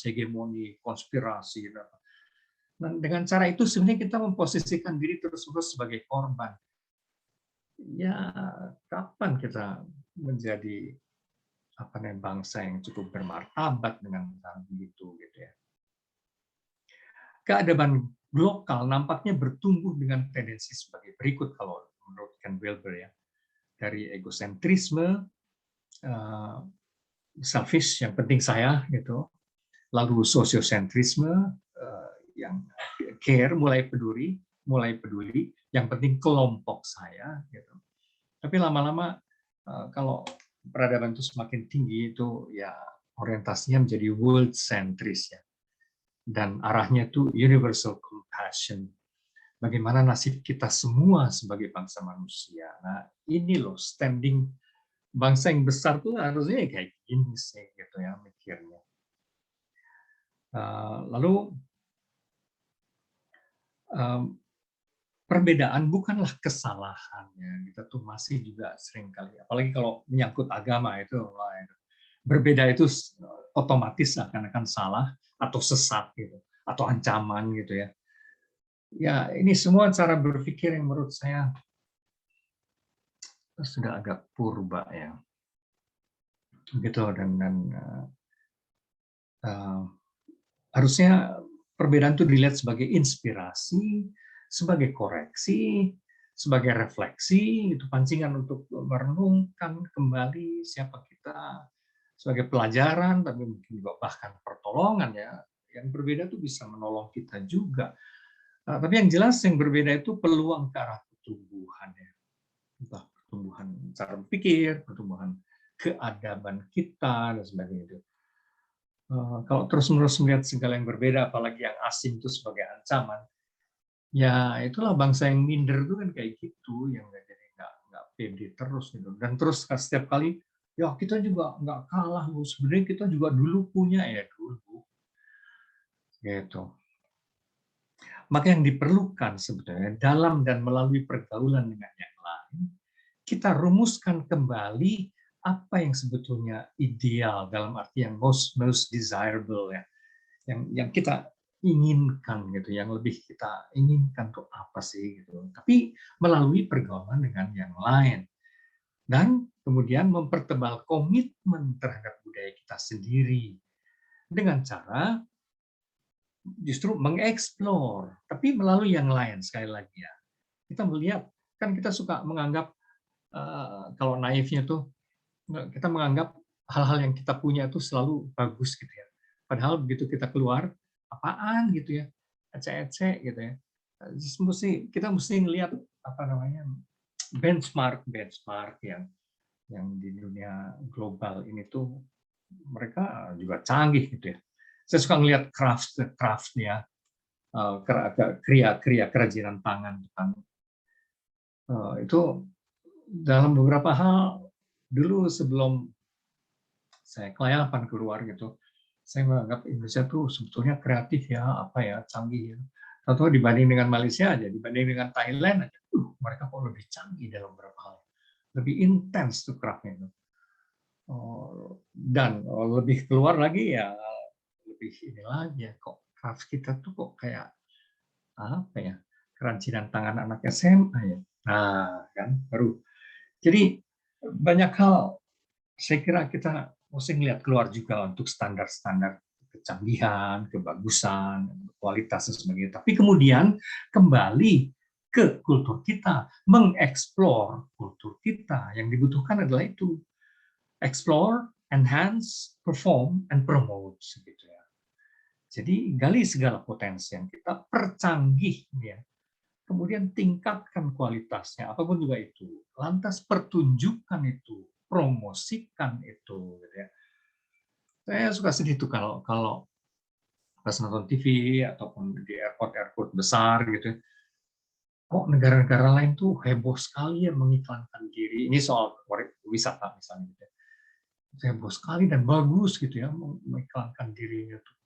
hegemoni, konspirasi. Nah, dengan cara itu sebenarnya kita memposisikan diri terus-menerus sebagai korban. Ya, kapan kita menjadi bangsa yang cukup bermartabat dengan cara begitu gitu ya. Keadaban lokal nampaknya bertumbuh dengan tendensi sebagai berikut kalau menurut Ken Wilber ya. Dari egosentrisme, selfish, yang penting saya gitu. Lalu sosiosentrisme, yang care, mulai peduli, yang penting kelompok saya gitu. Tapi lama-lama kalau peradaban itu semakin tinggi itu ya orientasinya menjadi world centris ya. Dan arahnya itu universal compassion. Bagaimana nasib kita semua sebagai bangsa manusia. Nah, ini loh standing bangsa yang besar tuh harusnya kayak gini sih gitu ya mikirnya. Lalu perbedaan bukanlah kesalahan ya. Kita tuh masih juga sering kali, apalagi kalau menyangkut agama itu berbeda itu otomatis akan salah atau sesat gitu atau ancaman gitu ya. Ya, ini semua cara berpikir yang menurut saya sudah agak purba ya, gitu. Dan uh, harusnya perbedaan itu dilihat sebagai inspirasi, sebagai koreksi, sebagai refleksi, itu pancingan untuk merenungkan kembali siapa kita, sebagai pelajaran, tapi mungkin juga bahkan pertolongan ya. Yang berbeda itu bisa menolong kita juga. Tapi yang jelas yang berbeda itu peluang ke arah pertumbuhan ya. Entah pertumbuhan cara berpikir, pertumbuhan keadaban kita dan sebagainya. Kalau terus-menerus melihat segala yang berbeda, apalagi yang asing itu sebagai ancaman, ya itulah bangsa yang minder itu kan kayak gitu, yang jadi nggak pede terus gitu. Dan terus setiap kali, ya kita juga nggak kalah, Bu. Sebenarnya kita juga dulu punya ya dulu, gitu. Maka yang diperlukan sebetulnya dalam dan melalui pergaulan dengan yang lain, kita rumuskan kembali apa yang sebetulnya ideal dalam arti yang most desirable ya, yang kita inginkan gitu, yang lebih kita inginkan tuh apa sih gitu. Tapi melalui pergaulan dengan yang lain dan kemudian mempertebal komitmen terhadap budaya kita sendiri dengan cara justru mengeksplor, tapi melalui yang lain sekali lagi ya. Kita melihat kan kita suka menganggap kalau naifnya tuh kita menganggap hal-hal yang kita punya itu selalu bagus gitu ya. Padahal begitu kita keluar, apaan gitu ya, ecek-ecek gitu ya. Kita mesti ngelihat apa namanya benchmark yang di dunia global ini tuh mereka juga canggih gitu ya. Saya suka ngelihat craft ya, kriya kerajinan tangan Jepang. Itu dalam beberapa hal dulu sebelum saya kelayapan keluar gitu, saya menganggap Indonesia tuh sebetulnya kreatif ya, apa ya, canggih ya. Atau dibanding dengan Malaysia aja, dibanding dengan Thailand aja, mereka kok lebih canggih dalam beberapa hal, lebih intens tuh craftnya itu. Dan lebih keluar lagi ya, lebih ini lagi ya, kok craft kita tuh kok kayak apa ya, kerajinan tangan anak SMA ya. Nah, kan baru. Jadi banyak hal saya kira kita mesti lihat keluar juga untuk standar-standar kecanggihan, kebagusan, kualitas dan sebagainya. Tapi kemudian kembali ke kultur kita, mengeksplor kultur kita. Yang dibutuhkan adalah itu, explore, enhance, perform, and promote. Gitu ya. Jadi gali segala potensi yang kita percanggih, ya. Kemudian tingkatkan kualitasnya, apapun juga itu. Lantas pertunjukkan itu, promosikan itu. Gitu ya. Saya suka sedih tuh kalau kalau pas nonton TV ataupun di airport besar gitu. Kok negara-negara lain tuh heboh sekali ya mengiklankan diri. Ini soal wisata misalnya gitu. Heboh sekali dan bagus gitu ya mengiklankan dirinya tuh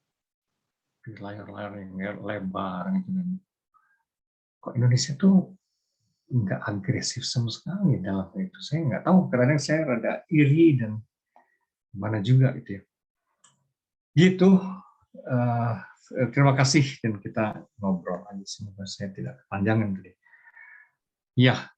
di layar-layar yang lebar gitu. Kok Indonesia tuh nggak agresif sama sekali dalam itu. Saya nggak tahu. Kadang saya rada iri dan mana juga gitu ya. Gitu. Uh, Terima kasih dan kita ngobrol lagi. Semoga saya tidak kepanjangan tadi. Ya,